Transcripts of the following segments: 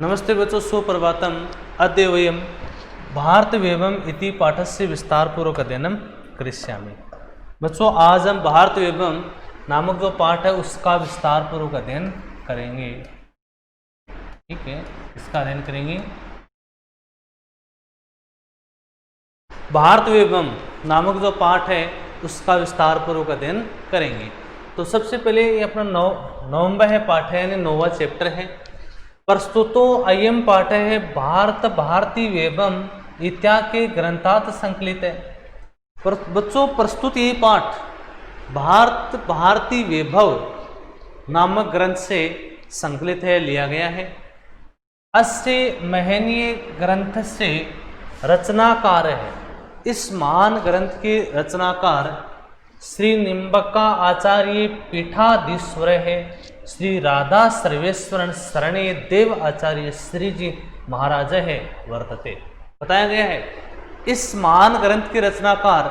नमस्ते बच्चों, सुप्रभातम। अद्य वयं भारतव्यवम् इति पाठस्य विस्तारपूर्वक अध्ययनं करिष्यामि। बच्चों, आज हम भारतव्यवम् नामक जो पाठ है उसका विस्तारपूर्वक अध्ययन करेंगे। ठीक है, इसका अध्ययन करेंगे। भारतव्यवम् नामक जो पाठ है उसका विस्तारपूर्वक अध्ययन करेंगे। तो सबसे पहले ये अपना नवंबर है पाठ है, यानी 9वां चैप्टर है। प्रस्तुतो अयम पाठ है भारत भारती वेवम इत्यादि ग्रंथात संकलित है। बच्चों, प्रस्तुत ये पाठ भारत भारती वैभव नामक ग्रंथ से संकलित है, लिया गया है। अस्य महनीय ग्रंथ से रचनाकार है। इस महान ग्रंथ के रचनाकार श्री निम्बका आचार्य पीठाधीश्वर है श्री राधा सर्वेश्वरन शरणे देव आचार्य श्री जी महाराज है वर्तते। बताया गया है इस महान ग्रंथ के रचनाकार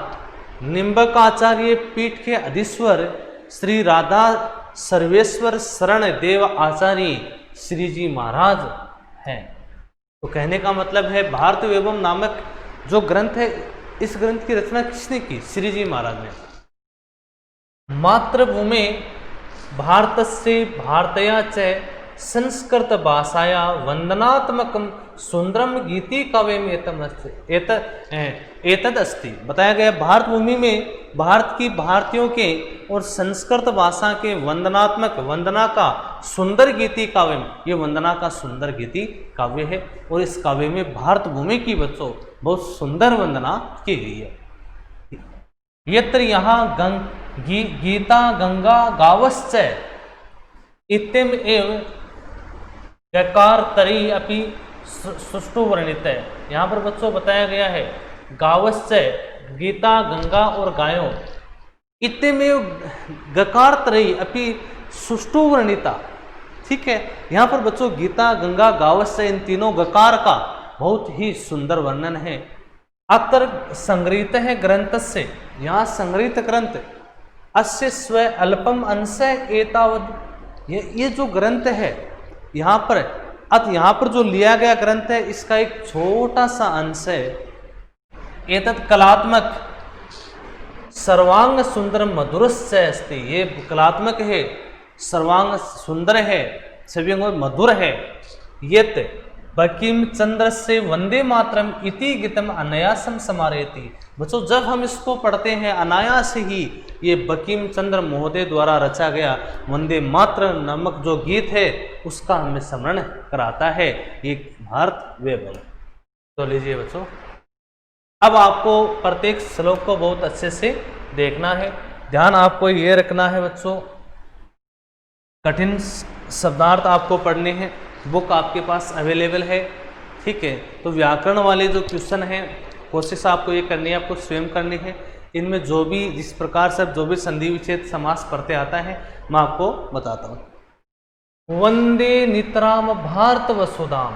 निम्बक आचार्य पीठ के अधीश्वर श्री राधा सर्वेश्वर शरण देव आचार्य श्री जी महाराज हैं। तो कहने का मतलब है भारतव्यवम् नामक जो ग्रंथ है, इस ग्रंथ की रचना किसने की? श्री जी महाराज ने। मातृभूमि भारतस्य भारतया च संस्कृत भाषाया वंदनात्मकं सुंदरम गीति काव्यम एतद अस्ति। बताया गया भारत भूमि में भारत की भारतीयों के और संस्कृत भाषा के वंदनात्मक वंदना का सुंदर गीति काव्यम, ये वंदना का सुंदर गीति काव्य है। और इस काव्य में भारत भूमि की बच्चों बहुत सुंदर वंदना की गई है। यत्र यहाँ गीता गंगा गावश्च इत्यम एव गकार तरी अपि सुष्टु वर्णित है। यहाँ पर बच्चों बताया गया है गावश्च गीता गंगा और गायों, इत्यमेव गकार तरी अपि सुष्टु वर्णिता। ठीक है, यहाँ पर बच्चों गीता गंगा गावश्च इन तीनों गकार का बहुत ही सुंदर वर्णन है। अत्र संग्रहित है ग्रंथ से, यहाँ संग्रहित ग्रंथ अस्य स्व अल्पम अंश एतावद। ये जो ग्रंथ है यहाँ पर जो लिया गया ग्रंथ है इसका एक छोटा सा अंश है। एतत् कलात्मक सर्वांग सुंदर मधुरस्य अस्ति। ये कलात्मक है, सर्वांग सुंदर है, सभी मधुर है। यत् बंकिम चंद्र से वंदे मातरम इति गीतम अनायासम समारेति। बच्चों, जब हम इसको पढ़ते हैं अनायास ही ये बंकिम चंद्र महोदय द्वारा रचा गया वंदे मातरम नामक जो गीत है उसका हमें स्मरण कराता है ये भारत वैभव। तो लीजिए बच्चों, अब आपको प्रत्येक श्लोक को बहुत अच्छे से देखना है। ध्यान आपको ये रखना है बच्चों, कठिन शब्दार्थ आपको पढ़ने हैं। बुक आपके पास अवेलेबल है। ठीक है, तो व्याकरण वाले जो क्वेश्चन हैं कोशिश आपको ये करनी है, आपको स्वयं करनी है। इनमें जो भी जिस प्रकार से जो भी संधि विच्छेद समास पढ़ते आता है मैं आपको बताता हूँ। वंदे नितराम भारत वसुधाम,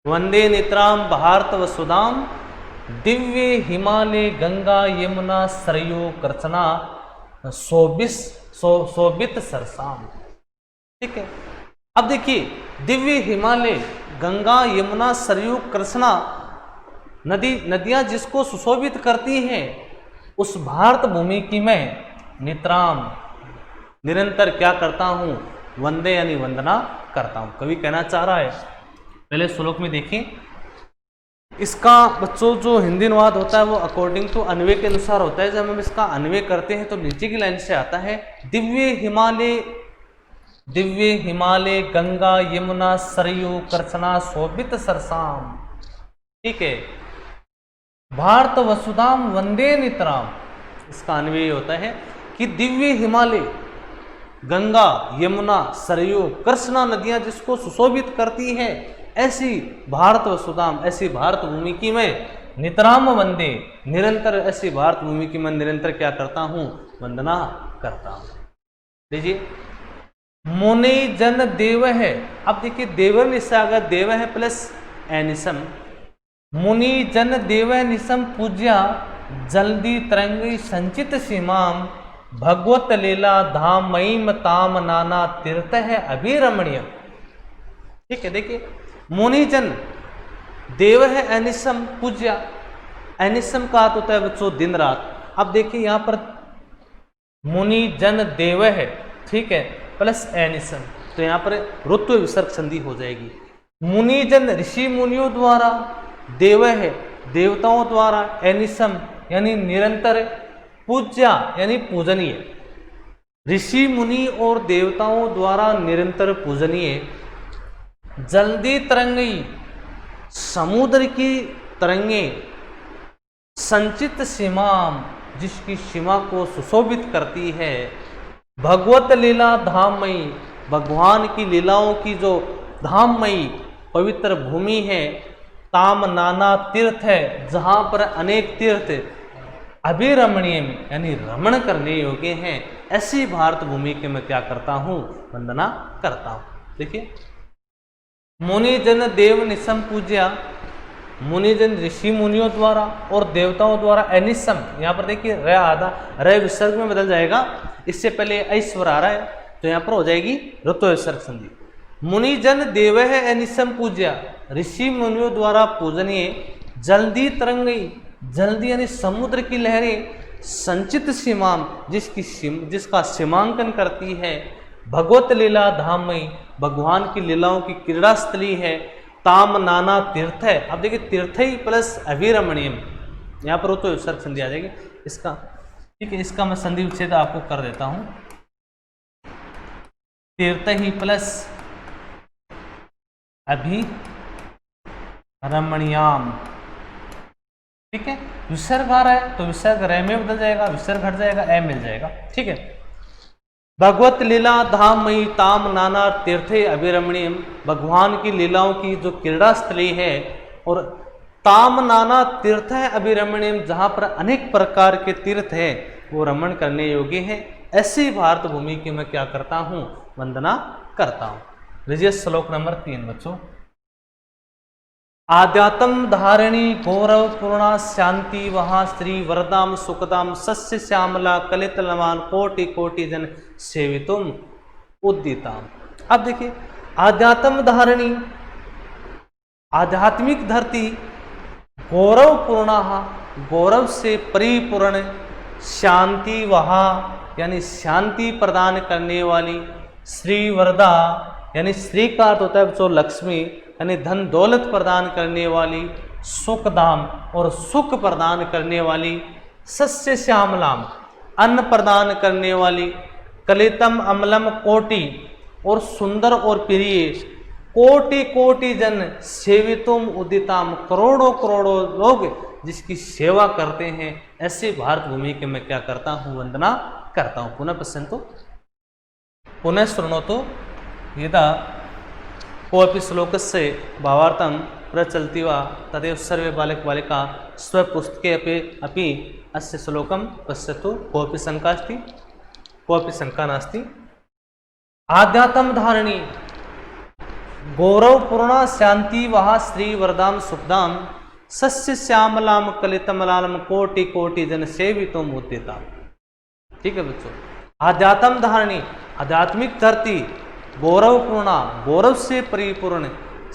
वंदे नितराम भारत वसुधाम, दिव्य हिमालय गंगा यमुना सरयू कृष्णा शोभित सरसाम। ठीक है, अब देखिए दिव्य हिमालय गंगा यमुना सरयू कृष्णा नदियां जिसको सुशोभित करती हैं उस भारत भूमि की मैं नितराम निरंतर क्या करता हूं? वंदे यानी वंदना करता हूं। कवि कहना चाह रहा है, पहले श्लोक में देखिए, इसका बच्चों जो हिंदी अनुवाद होता है वो अकॉर्डिंग टू अन्वय के अनुसार होता है। जब हम इसका अन्वय करते हैं तो नीचे की लाइन से आता है दिव्य हिमालय गंगा यमुना सरयू कृष्णा शोभित सरसाम। ठीक है, भारत वसुधाम वंदे नितराम, इसका अन्वय होता है कि दिव्य हिमालय गंगा यमुना सरयू कृष्णा नदियां जिसको सुशोभित करती हैं ऐसी भारत वसुधाम, ऐसी भारत भूमि की मैं नितराम वंदे, निरंतर ऐसी भारत भूमि की मैं निरंतर क्या करता हूं? वंदना करता हूं। लीजिए, मुनि जन देव है। अब देखिए देव निशागा देव है प्लस एनिसम। मुनि जन देव निसम पूज्या जल्दी तरंगी संचित सीमाम भगवत लीला धाम मईम ताम नाना तीर्थ है अभिरमणीय। ठीक है, देखिए मुनिजन देव है एनिसम पूज्या, एनिसम का अर्थ होता है बच्चों दिन रात। अब देखिए यहाँ पर मुनिजन देव है, ठीक है, प्लस एनिसम, तो यहाँ पर ऋत्व विसर्ग संधि हो जाएगी। मुनिजन ऋषि मुनियों द्वारा, देव है देवताओं द्वारा, एनिसम यानी निरंतर, पूज्या यानी पूजनीय, ऋषि मुनि और देवताओं द्वारा निरंतर पूजनीय, जल्दी तरंगी समुद्र की तरंगे, संचित सीमाम जिसकी सीमा को सुशोभित करती है, भगवत लीला धाममयी भगवान की लीलाओं की जो धाममयी पवित्र भूमि है, ताम नाना तीर्थ है जहाँ पर अनेक तीर्थ अभिरमणीय यानी रमण करने योग्य हैं, ऐसी भारत भूमि के मैं क्या करता हूँ, वंदना करता हूँ। देखिए मुनिजन देव निसम पूज्या, मुनिजन ऋषि मुनियों द्वारा और देवताओं द्वारा, एनिसम यहाँ पर देखिए र आधा र विसर्ग में बदल जाएगा, इससे पहले ऐश्वर आ रहा है तो यहाँ पर हो जाएगी ऋत्व विसर्ग संधि। मुनिजन देव है एनिसम पूज्या, ऋषि मुनियों द्वारा पूजनीय, जल्दी तरंगी, जल्दी यानी समुद्र की लहरें, संचित सीमाम जिसका सीमांकन करती है, भगवत लीला धाममयी भगवान की लीलाओं की क्रीड़ा स्थली है, ताम नाना तीर्थ है। अब देखिए तीर्थ ही प्लस अभिरमणीयम, यहाँ पर तो विसर्ग संधि आ जाएगी इसका, ठीक है, इसका मैं संधि विच्छेद आपको कर देता हूँ। तीर्थ ही प्लस अभिरमणीयाम, ठीक है, विसर्ग आ रहा है तो विसर्ग रे में बदल जाएगा, विसर्ग हट जाएगा, ए मिल जाएगा, ठीक है। भगवत लीला धाममयी ताम नाना तीर्थे अभिरमणीयम, भगवान की लीलाओं की जो क्रीड़ा स्थली है, और ताम नाना तीर्थ है अभिरमणीयम जहाँ पर अनेक प्रकार के तीर्थ है वो रमण करने योग्य है, ऐसी भारत भूमि की मैं क्या करता हूँ, वंदना करता हूँ। लीजिए श्लोक नंबर 3 बच्चों। आध्यात्म धारिणी गौरव पूर्णा शांति वहाँ श्री वरदाम सुखदाम सस्य श्यामला कलित लमान कोटि कोटि जन सेवितुम उद्दिताम। अब देखिए आध्यात्म धारिणी आध्यात्मिक धरती, गौरव पूर्णा गौरव से परिपूर्ण, शांति वहाँ यानी शांति प्रदान करने वाली, श्री वरदा यानी श्री का अर्थ होता है बच्चों लक्ष्मी यानी धन दौलत प्रदान करने वाली, सुखदाम और सुख प्रदान करने वाली, सस्य श्यामलाम अन्न प्रदान करने वाली, कलितम अमलम कोटि और सुंदर और प्रिय, कोटि कोटि जन सेवितुम उदिताम करोड़ों करोड़ों लोग जिसकी सेवा करते हैं, ऐसे भारत भूमि के मैं क्या करता हूँ, वंदना करता हूँ। पुनः पश्यन्तु पुनः शृणोतु यदा कोऽपि श्लोकस्य भावार्थं प्रचलति वा तदेव सर्वे बालक बालिका स्वपुस्तके अपि अस्य श्लोकं पश्यतु, कोऽपि शंका अस्ति, कोऽपि शंका नास्ति। आध्यात्म धारिणी गौरवपूर्णा शांति वहा श्री वरदाम सुखदाम सस्य श्यामलाम कलितमलालम कोटि कोटि जन सेवितुम उद्दिताम। ठीक है बच्चों, आध्यात्म धारिणी आध्यात्मिक धरती, गौरवपूर्णा गौरव से परिपूर्ण,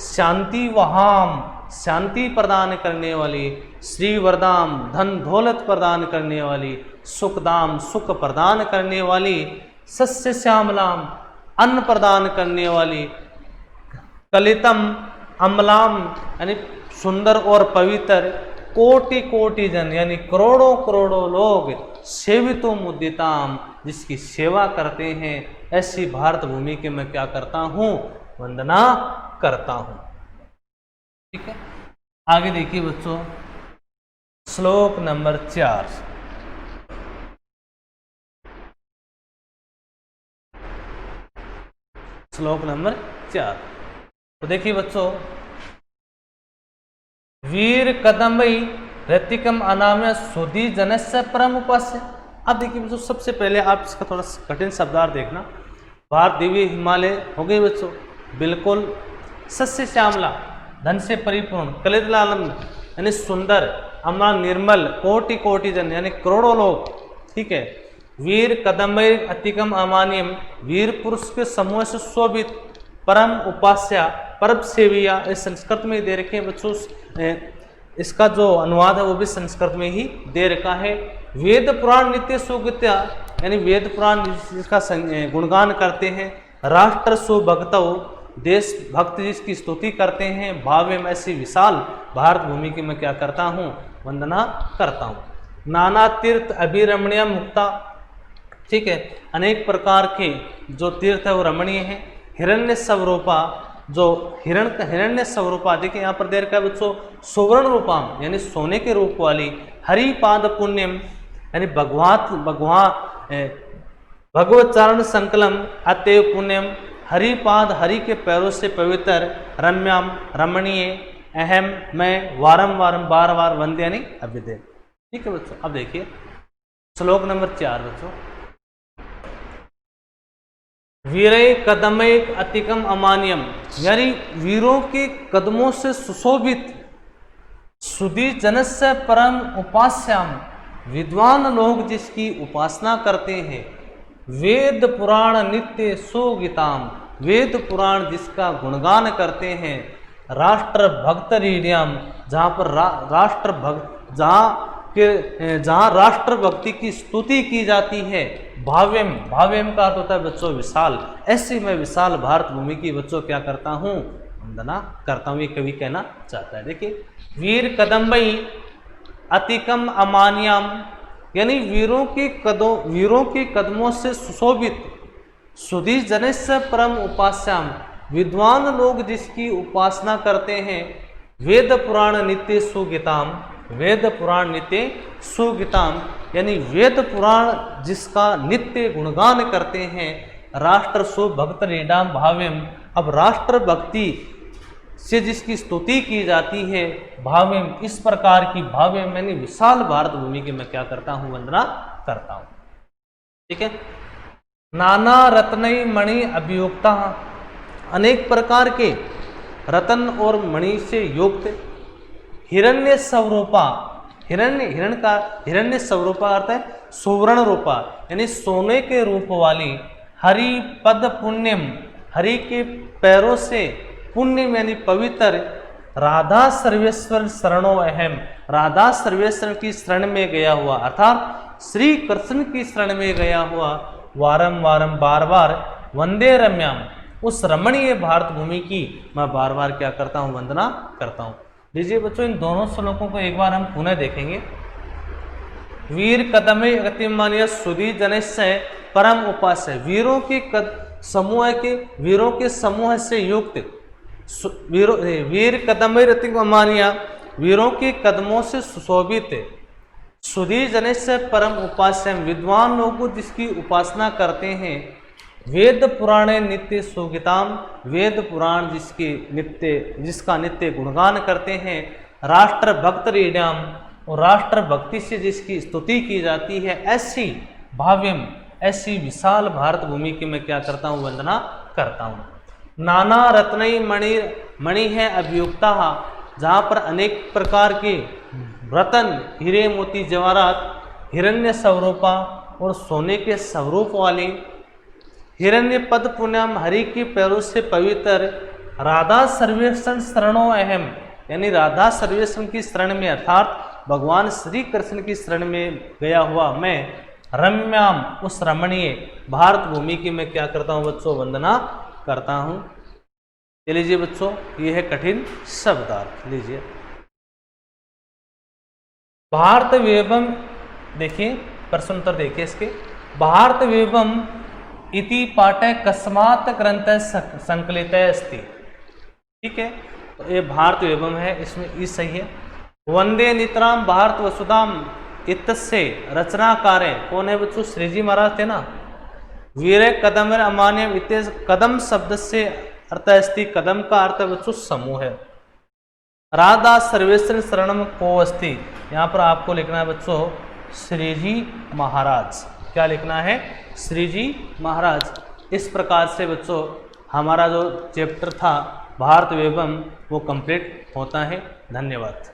शांति वहाम शांति प्रदान करने वाली, श्री वरदाम धन दौलत प्रदान करने वाली, सुखदाम सुख प्रदान करने वाली, सस्य श्यामलाम अन्न प्रदान करने वाली, कलितम अमलाम यानी सुंदर और पवित्र, कोटि कोटि जन यानी करोड़ों करोड़ों लोग, सेवितुम उद्दिताम जिसकी सेवा करते हैं, ऐसी भारत भूमि के मैं क्या करता हूँ, वंदना करता हूँ। ठीक है, आगे देखिए बच्चों श्लोक नंबर 4। श्लोक नंबर 4 तो देखिए बच्चों, वीर कदम्बई ऋतिकम अनाम्य सुधी जनस्य परम उपास्य। अब देखिए बच्चों, सबसे पहले आप इसका थोड़ा कठिन शब्दार्थ देखना। भारत दिव्य हिमालय हो गई बच्चों, बिल्कुल सस्य श्यामला धन से परिपूर्ण, कलित लालम यानी सुंदर, अमला निर्मल, कोटि कोटि जन यानी करोड़ों लोग। ठीक है, वीर कदम्बई अतिकम अमान्यम वीर पुरुष के समूह से शोभित, परम उपास्या परब सेविया, इस संस्कृत में दे रखे हैं बच्चों। इसका जो अनुवाद है वो भी संस्कृत में ही दे रखा है। वेद पुराण नित्य सुगत्या, यानी वेद पुराण जिसका गुणगान करते हैं। राष्ट्र सुभक्तौ, देश भक्त जिसकी स्तुति करते हैं। भाव्य में ऐसी विशाल भारत भूमि की मैं क्या करता हूँ, वंदना करता हूँ। नाना तीर्थ अभिरमणीय मुक्ता, ठीक है, अनेक प्रकार के जो तीर्थ है वो रमणीय है। हिरण्य स्वरूपा, जो हिरण्य स्वरूपा, देखिए यहाँ पर दे रखा है बच्चों, सुवर्ण रूपाम यानी सोने के रूप वाली। हरिपाद पुण्यम यानी भगवत चरण संकलम अतएव पुण्यम। हरिपाद, हरि के पैरों से पवित्र। रम्याम, रमणीय। अहम, मैं। वारम वारम, बार बार। वंदे यानी अभ्युदय। ठीक है बच्चों, अब देखिए श्लोक नंबर 4 बच्चों। वीरय कदमैक अतिकम अमान्यम, यानी वीरों के कदमों से सुशोभित। सुधी जनस्य परम उपास्याम, विद्वान लोग जिसकी उपासना करते हैं। वेद पुराण नित्य सुगीताम, वेद पुराण जिसका गुणगान करते हैं। राष्ट्र भक्त रीड्याम, जहाँ पर राष्ट्र भक्त, जहाँ राष्ट्र भक्ति की स्तुति की जाती है। भाव्यम, भाव्यम का अर्थ होता है बच्चों विशाल। ऐसी मैं विशाल भारत भूमि की बच्चों क्या करता हूँ, वंदना करता हूँ, ये कवि कहना चाहता है। देखिए, वीर कदम्बई अतिकम अमान्याम, यानी वीरों के कदमों से सुशोभित। सुधी जनस्य परम उपास्याम, विद्वान लोग जिसकी उपासना करते हैं। वेद पुराण नित्य सुगीताम, वेद पुराण नित्य सुगीताम, यानी वेद पुराण जिसका नित्य गुणगान करते हैं। राष्ट्र सुभक्त रीडाम भाव्यम, अब राष्ट्र भक्ति से जिसकी स्तुति की जाती है। भाव्यम, इस प्रकार की भाव्यम यानी विशाल भारत भूमि की मैं क्या करता हूँ, वंदना करता हूँ। ठीक है। नाना रत्नई मणि अभियुक्ता, अनेक प्रकार के रतन और मणि से युक्त। हिरण्य स्वरूपा, हिरण्य स्वरूपा अर्थ है सुवर्ण रूपा, यानी सोने के रूप वाली। हरि पद पुण्यम, हरि के पैरों से। पुण्यम यानी पवित्र। राधा सर्वेश्वर शरणो अहम, राधा सर्वेश्वर की शरण में गया हुआ, अर्थात श्री कृष्ण की शरण में गया हुआ। वारम वारम, बार बार। वंदे रम्याम, उस रमणीय भारत भूमि की मैं बार बार क्या करता हूँ, वंदना करता हूँ। लीजिए बच्चों, इन दोनों श्लोकों को एक बार हम पुनः देखेंगे। वीर कदमे अतिमान्य सुधी जनस्य परम उपास्य, वीरों के समूह से युक्त। वीर कदमे अतिमान्य, वीरों के कदमों से सुशोभित। सुधी जनस्य परम उपास्य, विद्वान लोग जिसकी उपासना करते हैं। वेद पुराणे नित्य सुगीताम, वेद पुराण जिसका नित्य गुणगान करते हैं। राष्ट्र भक्त रीड्याम, और राष्ट्र भक्ति से जिसकी स्तुति की जाती है। ऐसी भाव्यम, ऐसी विशाल भारत भूमि की मैं क्या करता हूँ, वंदना करता हूँ। नाना रत्नई मणि है अभियुक्ता, जहाँ पर अनेक प्रकार के रतन, हीरे मोती जवाहरात, हिरण्य स्वरूपा और सोने के स्वरूप वाली। हिरण्य पद पुण्यम, हरि के पैरों से पवित्र। राधा सर्वेश्वर शरणो अहम, यानी राधा सर्वेश्वर की शरण में, अर्थात भगवान श्री कृष्ण की शरण में गया हुआ मैं। रम्याम, उस रमणीय भारत भूमि की मैं क्या करता हूँ बच्चों, वंदना करता हूँ। ये लीजिए बच्चों, ये है कठिन शब्दार्थ। लीजिए भारत वेवम, देखिए प्रश्न उत्तर देखिए इसके। भारत वेवम इति पाठे कस्मात् ग्रंथ संकलित अस्ति, ठीक है। तो ये भारत वेवम है, इसमें ई सही है। वंदे नितराम भारत वसुधाम इतस्य रचनाकार कौन है बच्चों, श्री जी महाराज थे ना। वीर कदम अमान्यम इत्य, कदम शब्द से अर्थ अस्ति, कदम का अर्थ बच्चों समूह है। राधा सर्वेश्वर शरणम को अस्ति, यहाँ पर आपको लिखना है बच्चों श्री जी महाराज। क्या लिखना है, श्री जी महाराज। इस प्रकार से बच्चों हमारा जो चैप्टर था भारत वेवम वो कंप्लीट होता है। धन्यवाद।